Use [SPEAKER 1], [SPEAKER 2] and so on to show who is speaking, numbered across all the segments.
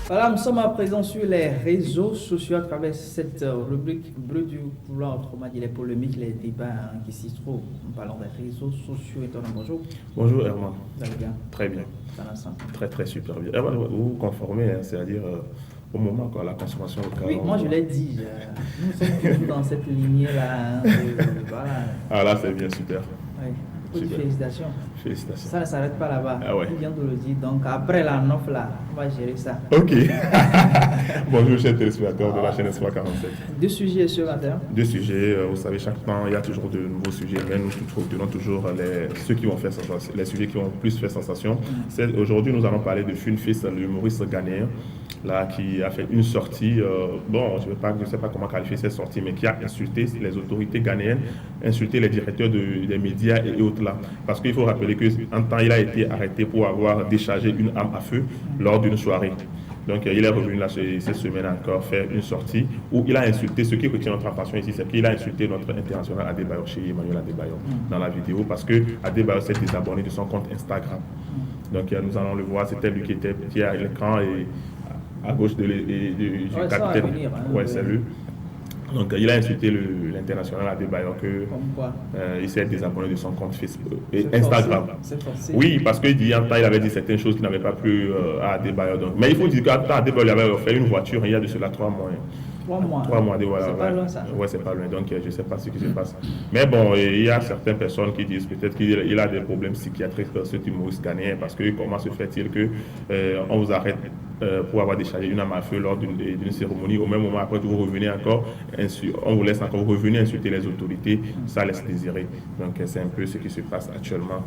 [SPEAKER 1] Voilà, nous sommes à présent sur les réseaux sociaux à travers cette rubrique Bleu du couloir, autrement dit les polémiques, les débats qui s'y trouvent. Nous parlons des réseaux sociaux. Et toi, bonjour.
[SPEAKER 2] Bonjour Herman.
[SPEAKER 1] Vous allez bien?
[SPEAKER 2] Très bien.
[SPEAKER 1] Ça va ensemble.
[SPEAKER 2] Très super bien. Herman, vous vous conformez, hein, c'est-à-dire au moment quoi, la consommation locale.
[SPEAKER 1] Oui, moi je l'ai dit. Nous sommes toujours dans cette lignée-là. Voilà.
[SPEAKER 2] Ah là, c'est bien, super.
[SPEAKER 1] Oui. Félicitations.
[SPEAKER 2] Félicitations.
[SPEAKER 1] Ça ne s'arrête pas là-bas.
[SPEAKER 2] Ah ouais.
[SPEAKER 1] Tu viens de le dire. Donc après la NOF là, on va gérer ça.
[SPEAKER 2] Ok. Bonjour chers téléspectateurs de la chaîne Espoir 47.
[SPEAKER 1] Deux sujets ce matin.
[SPEAKER 2] Deux sujets, vous savez, chaque temps il y a toujours de nouveaux sujets, mais nous tenons toujours ceux qui vont faire sensation, les sujets qui vont plus faire sensation. Aujourd'hui, nous allons parler de Funfils, l'humoriste ghanéen, là, qui a fait une sortie, je ne sais pas comment qualifier cette sortie, mais qui a insulté les autorités ghanéennes, insulté les directeurs des médias et autres là. Parce qu'il faut rappeler qu'en temps, il a été arrêté pour avoir déchargé une arme à feu lors d'une soirée. Donc, il est revenu là cette semaine encore faire une sortie où il a insulté, ce qui retient notre attention ici, c'est qu'il a insulté notre international Adebayor, chez Emmanuel Adebayor, dans la vidéo, parce que Adebayor s'est désabonné de son compte Instagram. Donc, nous allons le voir, c'était lui qui était à l'écran et à gauche du capitaine. Ouais, c'est lui. Donc, il a insulté l'international Adebayor il s'est désabonné de son compte Facebook et Instagram. Oui, parce qu'il dit en temps, il avait dit certaines choses qui n'avaient pas plu à Adebayor. Mais il faut dire qu'à temps, Adebayor lui avait offert une voiture il y a de cela 3 mois.
[SPEAKER 1] 3 mois.
[SPEAKER 2] Voilà,
[SPEAKER 1] c'est pas loin ça.
[SPEAKER 2] Ouais, c'est pas loin. Donc, je ne sais pas ce qui se passe. Mais bon, il y a certaines personnes qui disent peut-être qu'il a des problèmes psychiatriques, cet humoriste ghanéen, parce que comment se fait-il qu'on vous arrête pour avoir déchargé une arme à feu lors d'une cérémonie, au même moment après vous revenez encore, on vous laisse encore revenir insulter les autorités, ça laisse désirer. Donc, c'est un peu ce qui se passe actuellement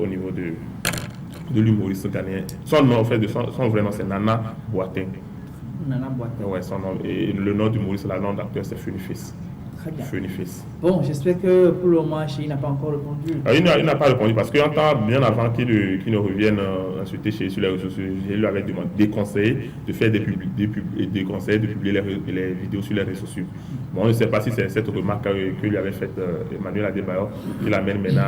[SPEAKER 2] au niveau de l'humoriste ghanéen. Son nom, en fait, son vrai nom, c'est Nana Boateng.
[SPEAKER 1] Nana Boateng.
[SPEAKER 2] Ouais, son nom. Et le nom du Maurice, le nom d'acteur, c'est Funfils.
[SPEAKER 1] Très bien.
[SPEAKER 2] Funfils.
[SPEAKER 1] Bon, j'espère que pour le moment, il n'a pas encore répondu.
[SPEAKER 2] Il n'a pas répondu parce qu'en temps, bien avant qu'il ne revienne insulter sur les réseaux sociaux, je lui avais demandé des conseils de faire des conseils de publier les vidéos sur les réseaux sociaux. Bon, je ne sais pas si c'est cette remarque que lui avait faite Emmanuel Adebayor qui l'amène maintenant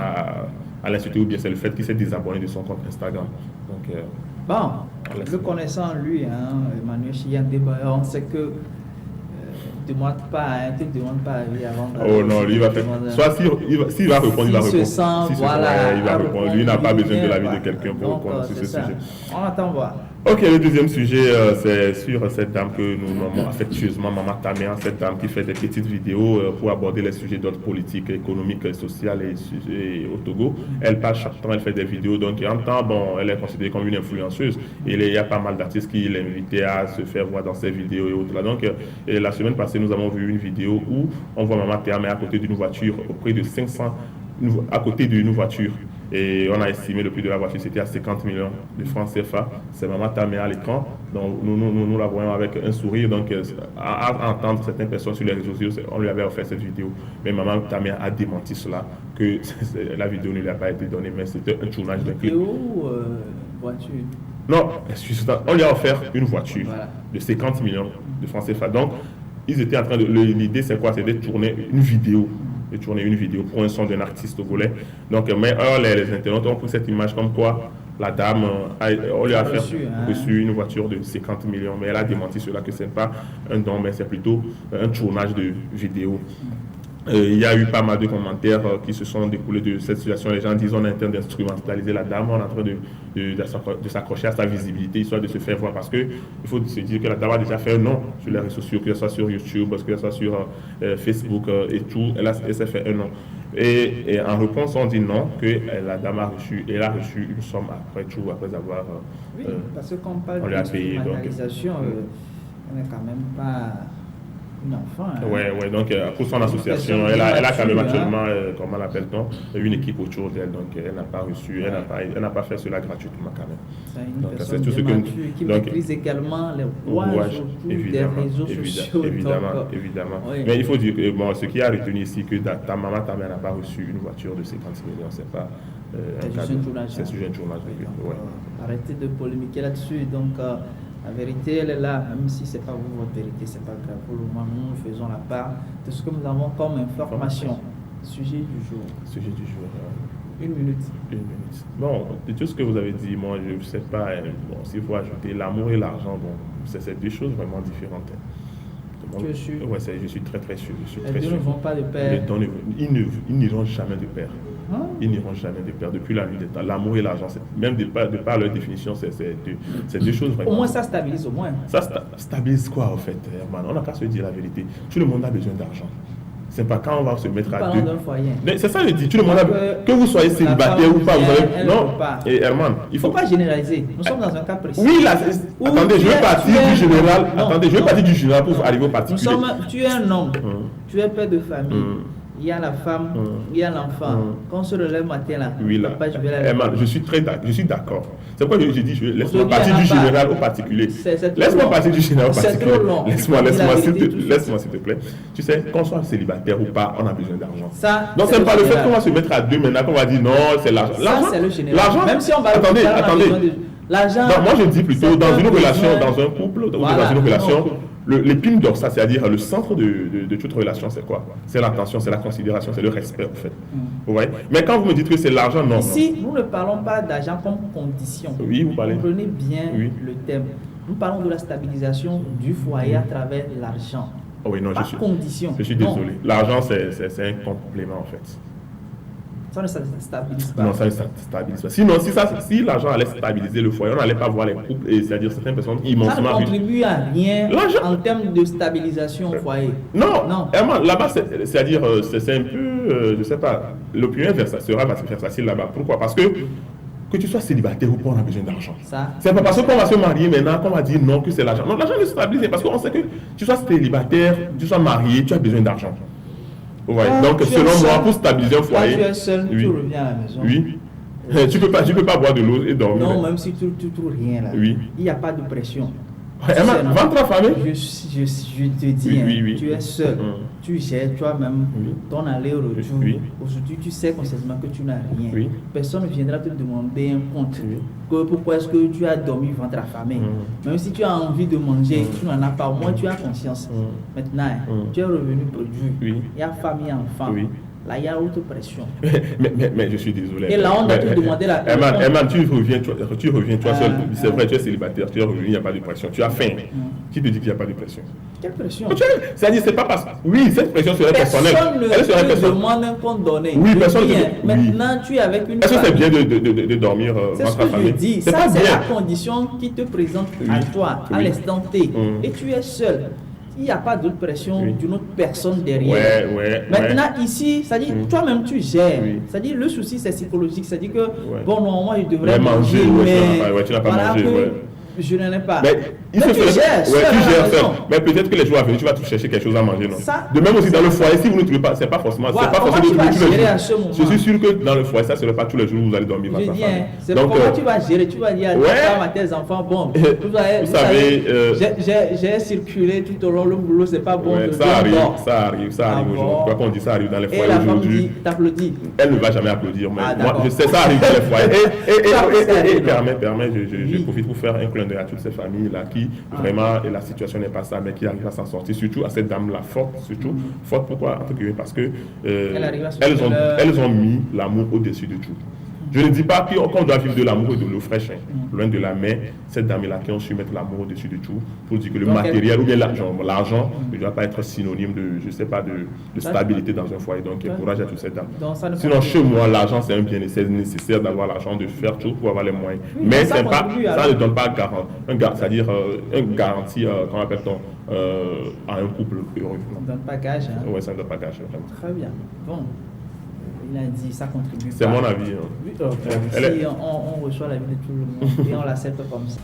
[SPEAKER 2] à l'insulter ou bien c'est le fait qu'il s'est désabonné de son compte Instagram. Donc,
[SPEAKER 1] bon, le connaissant lui, Emmanuel Adebayor, on sait que tu ne demandes pas à lui avant de...
[SPEAKER 2] Oh non, lui il va faire... Soit s'il va répondre, il va répondre. Il va répondre. Lui n'a pas besoin de l'avis de quelqu'un pour répondre sur ce sujet.
[SPEAKER 1] On attend voir.
[SPEAKER 2] Ok, le deuxième sujet, c'est sur cette dame que nous nommons affectueusement Maman Tamea, cette dame qui fait des petites vidéos pour aborder les sujets d'ordre politique, économique, social et au Togo. Elle passe chaque temps, elle fait des vidéos, donc en temps, elle est considérée comme une influenceuse. Et il y a pas mal d'artistes qui l'invitaient à se faire voir dans ces vidéos et autres là. Donc, la semaine passée, nous avons vu une vidéo où on voit Maman Tamea à côté d'une voiture, auprès de 500, à côté d'une voiture. Et on a estimé le prix de la voiture, c'était à 50 millions de francs CFA. C'est Maman Tamea à l'écran. Donc nous la voyons avec un sourire. Donc à entendre certaines personnes sur les réseaux sociaux, on lui avait offert cette vidéo. Mais Maman Tamea a démenti cela, que la vidéo ne lui a pas été donnée, mais c'était un tournage d'un clip.
[SPEAKER 1] Voiture.
[SPEAKER 2] Non, excusez-moi, on lui a offert une voiture de 50 millions de francs CFA. Donc ils étaient en train de... L'idée c'est quoi? C'est de tourner une vidéo. Pour un son d'un artiste togolais. Donc, mais les internautes ont pris cette image comme quoi la dame, on lui a reçu une voiture de 50 millions, mais elle a démenti cela, que ce n'est pas un don, mais c'est plutôt un tournage de vidéo. Il y a eu pas mal de commentaires qui se sont découlés de cette situation. Les gens disent on est en train d'instrumentaliser la dame, on est en train de s'accrocher à sa visibilité, histoire de se faire voir. Parce qu'il faut se dire que la dame a déjà fait un nom sur les réseaux sociaux, que ce soit sur YouTube, que ce soit sur Facebook et tout. Elle s'est fait un nom. Et en réponse, on dit non, que la dame a reçu une somme après avoir...
[SPEAKER 1] oui, parce que quand on parle d'instrumentalisation, on n'est quand même pas... une enfant.
[SPEAKER 2] Ouais, donc pour son association, elle a quand même actuellement, comment l'appelle-t-on, une équipe autour d'elle, donc elle n'a pas reçu, elle n'a pas fait cela gratuitement quand même.
[SPEAKER 1] C'est tout ce qui maîtrise également les rouages des réseaux sociaux.
[SPEAKER 2] Évidemment. Oui. Mais il faut dire que ce qui a retenu ici, que ta maman n'a pas reçu une voiture de 50 millions, c'est pas un cadeau. C'est juste un tournage.
[SPEAKER 1] Arrêtez de polémiquer là-dessus, donc... la vérité, elle est là, même si ce n'est pas vous, votre vérité, ce n'est pas grave. Pour le moment, nous faisons la part de ce que nous avons comme information. Sujet du jour. Une minute.
[SPEAKER 2] Une minute. Bon, de tout ce que vous avez dit, moi, je ne sais pas, bon, s'il faut ajouter l'amour et l'argent, bon, c'est deux choses vraiment différentes.
[SPEAKER 1] Tu es sûr?
[SPEAKER 2] Oui, je suis très très sûr. Je suis
[SPEAKER 1] Les
[SPEAKER 2] très
[SPEAKER 1] deux
[SPEAKER 2] sûr.
[SPEAKER 1] ne vont pas de pair.
[SPEAKER 2] Ils n'iront jamais de pair.
[SPEAKER 1] Hein?
[SPEAKER 2] Ils n'iront jamais de pair depuis la nuit des temps. L'amour et l'argent, même de par leur définition, c'est deux choses vraiment.
[SPEAKER 1] Au moins, ça stabilise au moins.
[SPEAKER 2] Ça stabilise quoi, en fait, Herman? On n'a qu'à se dire la vérité. Tout le monde a besoin d'argent. C'est pas quand on va se mettre à deux.
[SPEAKER 1] D'un foyer.
[SPEAKER 2] C'est ça, je dis. Tout le monde a que vous soyez célibataire ou pas, vous avez. Non. Et Herman,
[SPEAKER 1] il ne faut pas généraliser. Nous sommes dans un cas précis.
[SPEAKER 2] Oui, là, attendez, je vais partir du général. Attendez, je vais partir du général pour arriver au particulier.
[SPEAKER 1] Tu es un homme. Tu es père de famille. Il y a la femme, il y a l'enfant. Quand on se relève matin là,
[SPEAKER 2] oui, là.
[SPEAKER 1] papa, je vais la
[SPEAKER 2] Herman, je suis d'accord. C'est pourquoi je dis, laisse-moi partir du général au particulier. Laisse-moi partir du général au particulier. Laisse-moi s'il te plaît. Tu sais, qu'on soit célibataire ou pas, on a besoin d'argent. Donc c'est pas le fait qu'on va se mettre à deux maintenant qu'on va dire non, c'est l'argent.
[SPEAKER 1] Ça c'est le général.
[SPEAKER 2] L'argent.
[SPEAKER 1] Même si on va
[SPEAKER 2] attendez.
[SPEAKER 1] L'argent.
[SPEAKER 2] Moi je dis plutôt dans une relation, dans un couple, ou dans une relation. L'épine dorsale, c'est-à-dire le centre de toute relation, c'est quoi? C'est l'attention, c'est la considération, c'est le respect, en fait. Vous voyez? Mais quand vous me dites que c'est l'argent, non.
[SPEAKER 1] Ici, nous ne parlons pas d'argent comme condition.
[SPEAKER 2] Oui, vous parlez.
[SPEAKER 1] Comprenez bien le thème. Nous parlons de la stabilisation du foyer à travers l'argent.
[SPEAKER 2] Oh oui, non,
[SPEAKER 1] condition.
[SPEAKER 2] Je suis désolé. L'argent, c'est un complément, en fait.
[SPEAKER 1] Ça ne stabilise pas.
[SPEAKER 2] Non, ça ne stabilise pas. Sinon, si l'argent allait stabiliser le foyer, on n'allait pas voir les couples, c'est-à-dire certaines personnes immensément.
[SPEAKER 1] Ça ne contribue à rien en termes de stabilisation au foyer.
[SPEAKER 2] Non. Là-bas, c'est-à-dire, c'est un peu, je ne sais pas, l'opinion sera facile là-bas. Pourquoi? Parce que tu sois célibataire ou pas, on a besoin d'argent. C'est pas parce qu'on va se marier maintenant qu'on va dire non que c'est l'argent. Non, l'argent ne stabilise parce qu'on sait que tu sois célibataire, tu sois marié, tu as besoin d'argent. Ouais. Donc, selon moi, pour stabiliser un foyer.
[SPEAKER 1] Quand tu es seul, tu reviens à la maison.
[SPEAKER 2] Oui. Tu peux pas boire de l'eau et dormir.
[SPEAKER 1] Non, même si tu ne trouves rien là.
[SPEAKER 2] Oui.
[SPEAKER 1] Il n'y a pas de pression.
[SPEAKER 2] Ventre affamé.
[SPEAKER 1] Je te dis, tu es seul. Tu gères toi-même ton aller-retour. Aujourd'hui, tu sais consciemment que tu n'as rien. Personne ne viendra te demander un compte. Pourquoi est-ce que tu as dormi ventre affamé? Même si tu as envie de manger, tu n'en as pas. Au moins, tu as conscience. Maintenant, tu es revenu produit. Il y a famille, enfant. Là, il y a autre pression.
[SPEAKER 2] Mais je suis désolé.
[SPEAKER 1] Et là, on doit te demander la
[SPEAKER 2] question. Herman, tu reviens toi seul. C'est vrai, tu es célibataire, tu es revenu, il n'y a pas de pression. Tu as faim. Qui te dit qu'il n'y a pas de pression?
[SPEAKER 1] Quelle pression?
[SPEAKER 2] C'est-à-dire, c'est pas parce que. Oui, cette pression serait personnelle.
[SPEAKER 1] Personne ne te demande un compte donné.
[SPEAKER 2] Oui, personne ne
[SPEAKER 1] te Maintenant, tu es avec une.
[SPEAKER 2] Est-ce que c'est bien de dormir
[SPEAKER 1] c'est ce que je dis. Ça, c'est la condition qui te présente à toi, à l'instant T. Et tu es seul. Il n'y a pas d'autre pression d'une autre personne derrière. Maintenant, ici, c'est-à-dire, toi-même, tu gères. C'est-à-dire, le souci, c'est psychologique. C'est-à-dire que, bon, non, moi, je devrais manger, mais
[SPEAKER 2] tu n'as pas mangé.
[SPEAKER 1] Je n'en ai pas.
[SPEAKER 2] Mais tu gères seul. Mais peut-être que les jours à venir, tu vas chercher quelque chose à manger, non? De même aussi dans le foyer, si vous ne trouvez pas, c'est pas forcément. C'est pas forcément tous les jours. Je suis sûr que dans le foyer, ça ne serait pas tous les jours où vous allez dormir.
[SPEAKER 1] Je dis, c'est comment tu vas gérer? Tu vas dire à tes enfants, bon, vous savez, j'ai circulé tout au long du boulot, c'est pas bon.
[SPEAKER 2] Ça arrive aujourd'hui. Quoi qu'on dit, ça arrive dans les foyers aujourd'hui.
[SPEAKER 1] Et la femme dit, t'applaudis.
[SPEAKER 2] Elle ne va jamais applaudir, mais moi, je sais, ça arrive dans les foyers. Et permet, je profite pour faire un clin d'œil à toutes ces familles-là qui, vraiment, et la situation n'est pas ça, mais qui arrivent à s'en sortir, surtout à cette dame-là, forte, surtout. Forte, pourquoi? Entre guillemets, parce que elles ont mis l'amour au-dessus de tout. Je ne dis pas qu'on doit vivre de l'amour et de l'eau fraîche, loin de là, mais cette dame-là qui ont su mettre l'amour au-dessus de tout, pour dire que le matériel ou bien l'argent ne doit pas être synonyme de, je sais pas, de stabilité dans un foyer. Donc, courage à toutes ces dames. Sinon, chez moi, l'argent, c'est un bien nécessaire d'avoir l'argent, de faire tout pour avoir les moyens. Mais ça ne donne pas c'est-à-dire une garantie, comment appelle-t-on, à un couple heureux.
[SPEAKER 1] Ça ne donne pas gage.
[SPEAKER 2] Oui, ça ne donne pas gage.
[SPEAKER 1] Très bien. Bon. Il a dit ça contribue.
[SPEAKER 2] C'est mon avis.
[SPEAKER 1] On reçoit l'avis de tout le monde et on l'accepte comme ça.